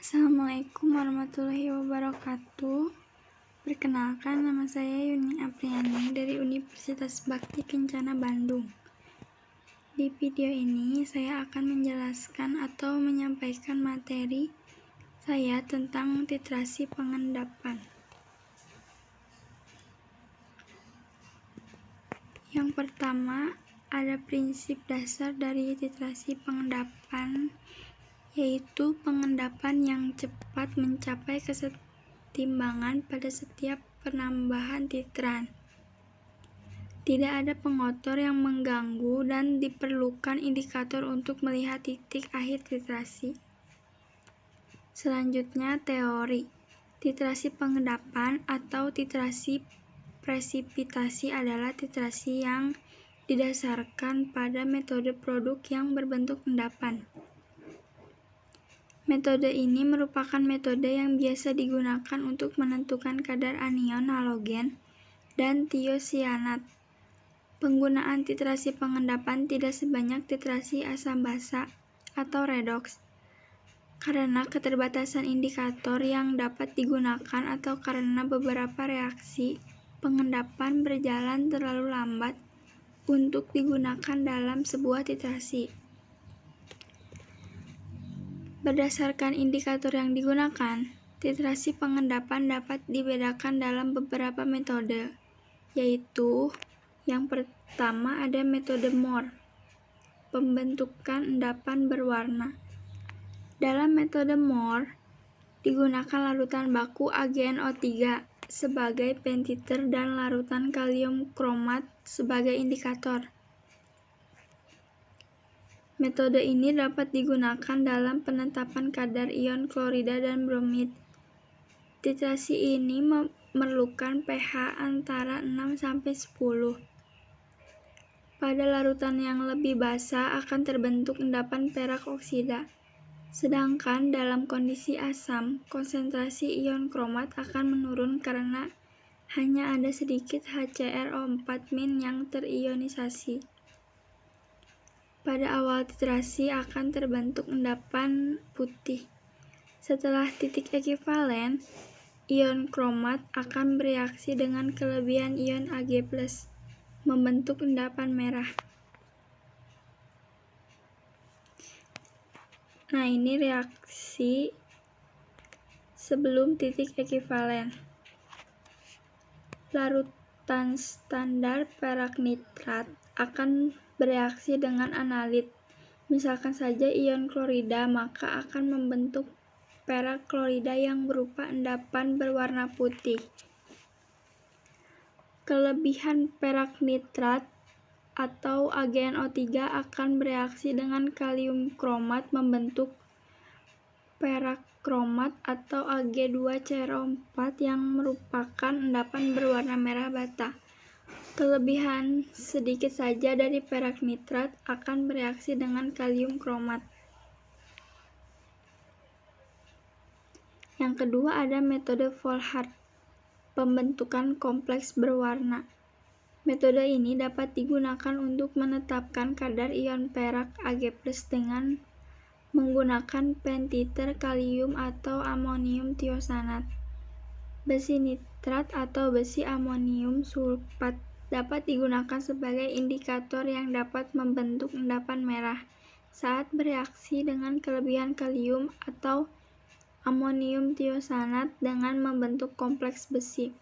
Assalamualaikum warahmatullahi wabarakatuh. Perkenalkan, nama saya Yuni Apriani dari Universitas Bakti Kencana Bandung. Di video ini saya akan menjelaskan atau menyampaikan materi saya tentang titrasi pengendapan. Yang pertama, ada prinsip dasar dari titrasi pengendapan, yaitu pengendapan yang cepat mencapai kesetimbangan pada setiap penambahan titran. Tidak ada pengotor yang mengganggu dan diperlukan indikator untuk melihat titik akhir titrasi. Selanjutnya, teori. Titrasi pengendapan atau titrasi presipitasi adalah titrasi yang didasarkan pada metode produk yang berbentuk endapan. Metode ini merupakan metode yang biasa digunakan untuk menentukan kadar anion halogen dan tiosianat. Penggunaan titrasi pengendapan tidak sebanyak titrasi asam basa atau redoks, karena keterbatasan indikator yang dapat digunakan atau karena beberapa reaksi pengendapan berjalan terlalu lambat untuk digunakan dalam sebuah titrasi. Berdasarkan indikator yang digunakan, titrasi pengendapan dapat dibedakan dalam beberapa metode, yaitu yang pertama ada metode Mohr, pembentukan endapan berwarna. Dalam metode Mohr, digunakan larutan baku AgNO3 sebagai pentiter dan larutan kalium kromat sebagai indikator. Metode ini dapat digunakan dalam penetapan kadar ion klorida dan bromid. Titrasi ini memerlukan pH antara 6-10. Pada larutan yang lebih basah akan terbentuk endapan perak oksida. Sedangkan dalam kondisi asam, konsentrasi ion kromat akan menurun karena hanya ada sedikit HCrO4- yang terionisasi. Pada awal titrasi akan terbentuk endapan putih. Setelah titik ekivalen, ion kromat akan bereaksi dengan kelebihan ion Ag+, membentuk endapan merah. Nah, ini reaksi sebelum titik ekivalen. Larutan standar perak nitrat akan bereaksi dengan analit, misalkan saja ion klorida, maka akan membentuk perak klorida yang berupa endapan berwarna putih. Kelebihan perak nitrat atau AgNO3 akan bereaksi dengan kalium kromat membentuk perak kromat atau Ag2CrO4 yang merupakan endapan berwarna merah bata. Kelebihan sedikit saja dari perak nitrat akan bereaksi dengan kalium kromat. Yang kedua ada metode Volhard, pembentukan kompleks berwarna. Metode ini dapat digunakan untuk menetapkan kadar ion perak Ag+ dengan menggunakan pentiter kalium atau amonium tiosanat. Besi nitrat atau besi amonium sulfat dapat digunakan sebagai indikator yang dapat membentuk endapan merah saat bereaksi dengan kelebihan kalium atau amonium tiosanat dengan membentuk kompleks besi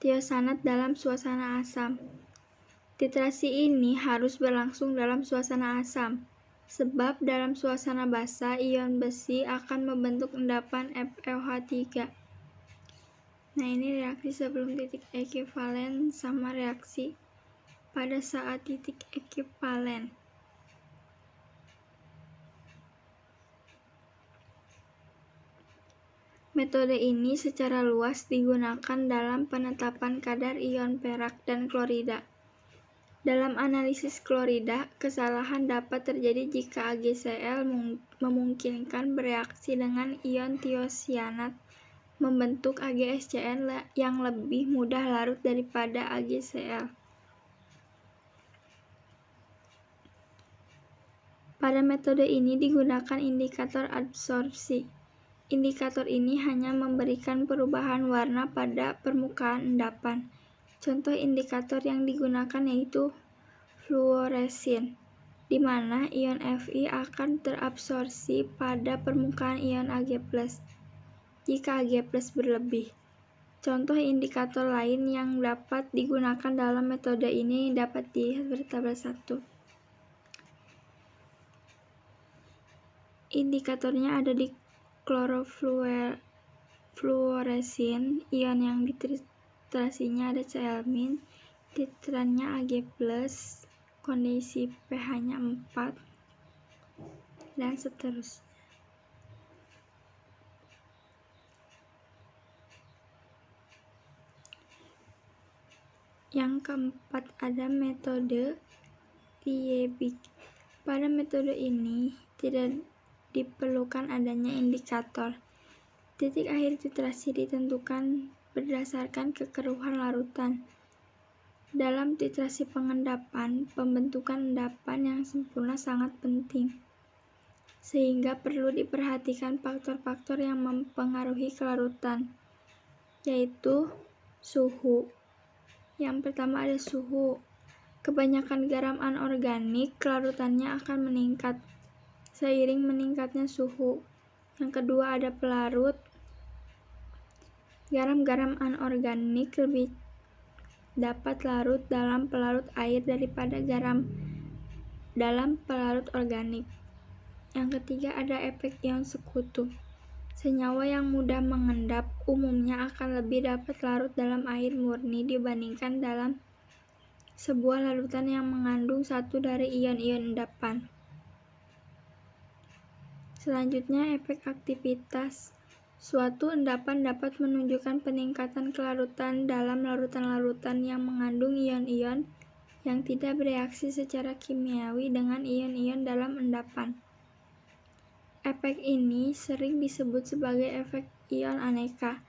tiosanat dalam suasana asam. Titrasi ini harus berlangsung dalam suasana asam, sebab dalam suasana basa ion besi akan membentuk endapan FeOH3. Nah, ini reaksi sebelum titik ekivalen sama reaksi pada saat titik ekivalen. Metode ini secara luas digunakan dalam penetapan kadar ion perak dan klorida. Dalam analisis klorida, kesalahan dapat terjadi jika AgCl memungkinkan bereaksi dengan ion tiosianat membentuk AgSCn yang lebih mudah larut daripada AgCl. Pada metode ini digunakan indikator absorpsi. Indikator ini hanya memberikan perubahan warna pada permukaan endapan. Contoh indikator yang digunakan yaitu fluoresin, di mana ion Fi akan terabsorpsi pada permukaan ion Ag+, jika Ag+ berlebih. Contoh indikator lain yang dapat digunakan dalam metode ini dapat dilihat pada tabel 1. Indikatornya ada di klorofluoresin, ion yang dititrasinya ada Cl-, titrannya Ag+, kondisi pH-nya 4, dan seterusnya. Yang keempat ada metode Liebig. Pada metode ini tidak diperlukan adanya indikator. Titik akhir titrasi ditentukan berdasarkan kekeruhan larutan. Dalam titrasi pengendapan, pembentukan endapan yang sempurna sangat penting, sehingga perlu diperhatikan faktor-faktor yang mempengaruhi kelarutan, yaitu suhu. Yang pertama ada suhu. Kebanyakan garam anorganik kelarutannya akan meningkat seiring meningkatnya suhu. Yang kedua ada pelarut. Garam-garam anorganik lebih dapat larut dalam pelarut air daripada garam dalam pelarut organik. Yang ketiga ada efek ion sekutu. Senyawa yang mudah mengendap umumnya akan lebih dapat larut dalam air murni dibandingkan dalam sebuah larutan yang mengandung satu dari ion-ion endapan. Selanjutnya, efek aktivitas. Suatu endapan dapat menunjukkan peningkatan kelarutan dalam larutan-larutan yang mengandung ion-ion yang tidak bereaksi secara kimiawi dengan ion-ion dalam endapan. Efek ini sering disebut sebagai efek ion aneka,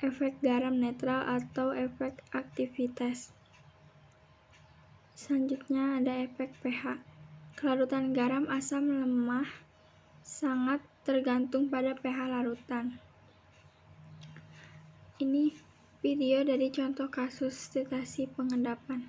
efek garam netral, atau efek aktivitas. Selanjutnya ada efek pH. Kelarutan garam asam lemah sangat tergantung pada pH larutan. Ini video dari contoh kasus titrasi pengendapan.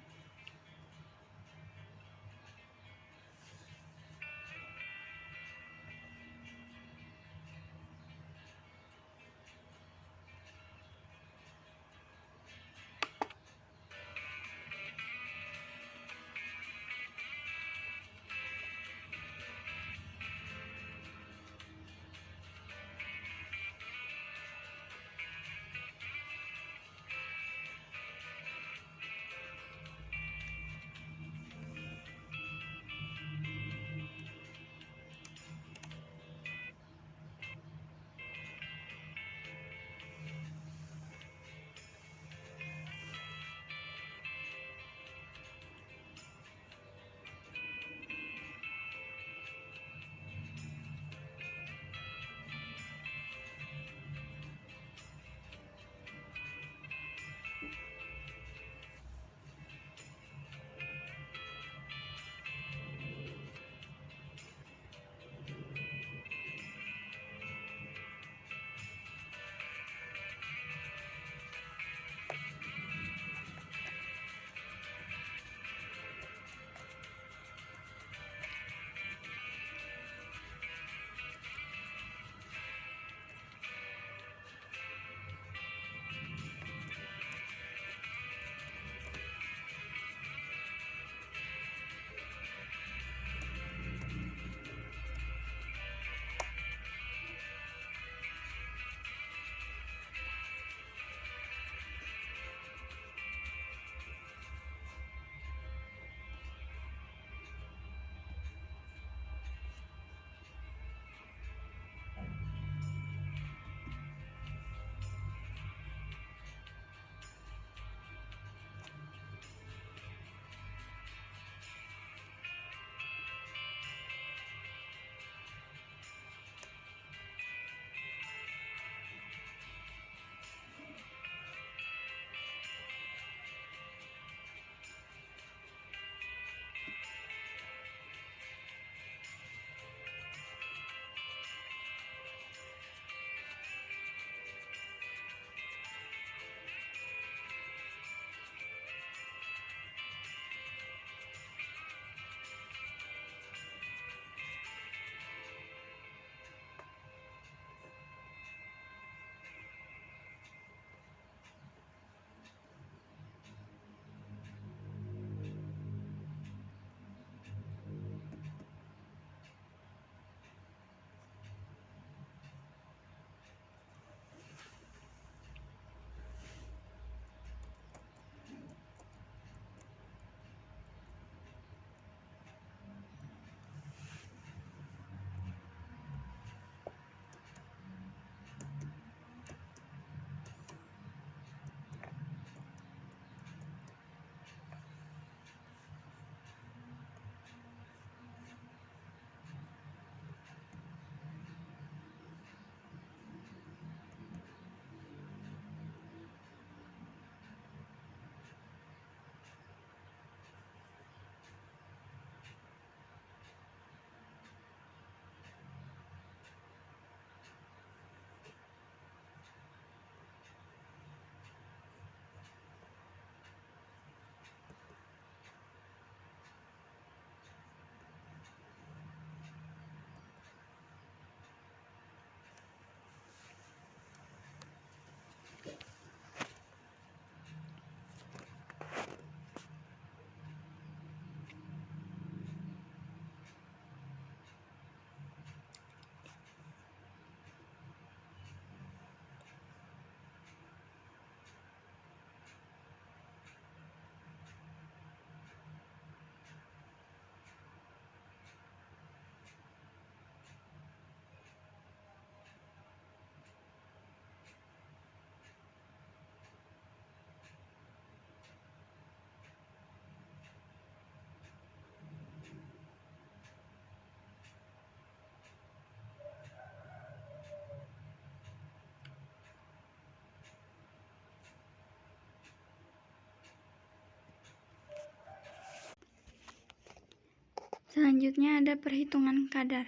Selanjutnya ada perhitungan kadar.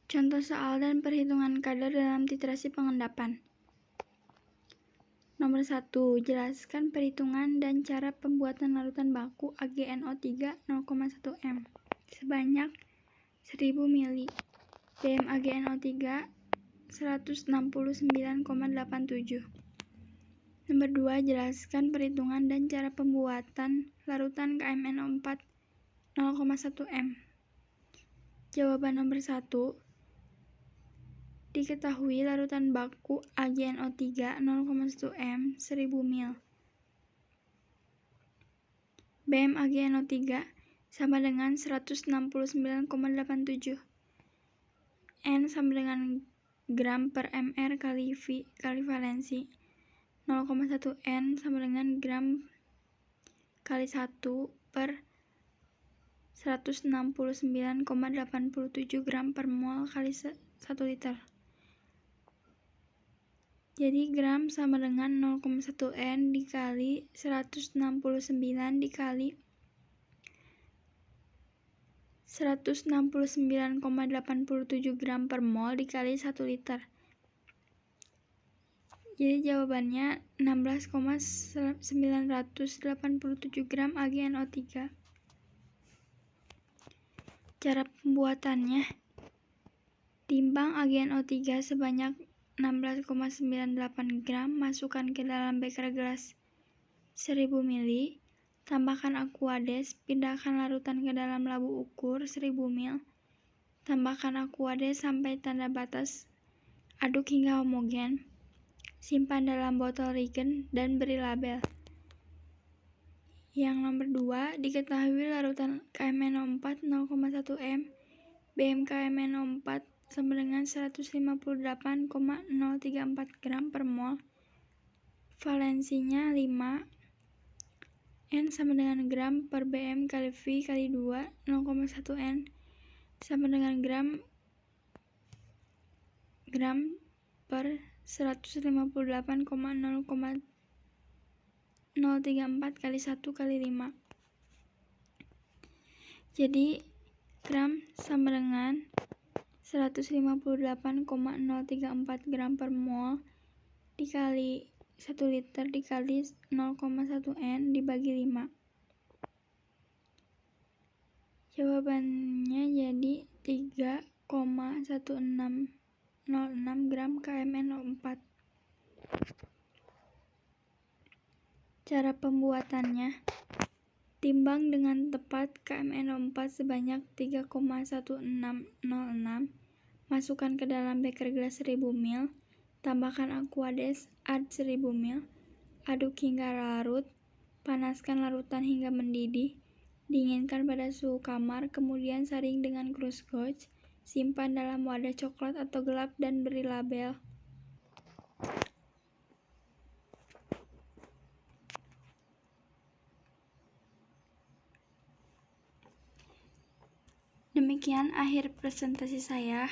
Contoh soal dan perhitungan kadar dalam titrasi pengendapan. Nomor 1. Jelaskan perhitungan dan cara pembuatan larutan baku AgNO3 0,1 m sebanyak 1000 ml. BmAgNO3 169,87. Nomor 2. Jelaskan perhitungan dan cara pembuatan larutan KMNO4 0,1 m. Jawaban nomor 1. Diketahui larutan baku AgNO3 0,1 m 1000 ml. BmAgNO3 sama dengan 169,87. N sama dengan gram per mr kali valensi. 0,1 N sama dengan gram kali 1 per 169,87 gram per mol kali 1 liter. Jadi gram sama dengan 0,1 N dikali 169 dikali 169,87 gram per mol dikali 1 liter. Jadi jawabannya 16,987 gram AgNO3. Cara pembuatannya. Timbang AgNO3 sebanyak 16,98 gram, masukkan ke dalam beker gelas 1000 ml, tambahkan Aquades, pindahkan larutan ke dalam labu ukur 1000 ml, tambahkan Aquades sampai tanda batas, aduk hingga homogen, simpan dalam botol Regen dan beri label. Yang nomor 2, diketahui larutan KMNO4 0,1 m, BmKMNO4 sama dengan 158,034 gram per mol, valensinya 5, N sama dengan gram per Bm kali V kali 2, 0,1 N sama dengan gram per 158,034 kali 1 kali 5. Jadi gram sama dengan 158,034 gram per mol dikali 1 liter dikali 0,1 N dibagi 5. Jawabannya jadi 3,1606 gram KMNO4. Cara pembuatannya. Timbang dengan tepat KMNO4 sebanyak 3,1606, masukkan ke dalam beker gelas 1000 ml, tambahkan Aquades, add 1000 ml, aduk hingga larut, panaskan larutan hingga mendidih, dinginkan pada suhu kamar, kemudian saring dengan crossgauge, simpan dalam wadah coklat atau gelap dan beri label. Demikian akhir presentasi saya.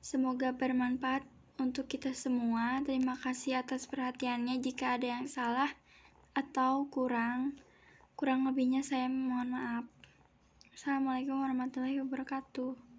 Semoga bermanfaat untuk kita semua. Terima kasih atas perhatiannya. Jika ada yang salah atau kurang lebihnya saya mohon maaf. Assalamualaikum warahmatullahi wabarakatuh.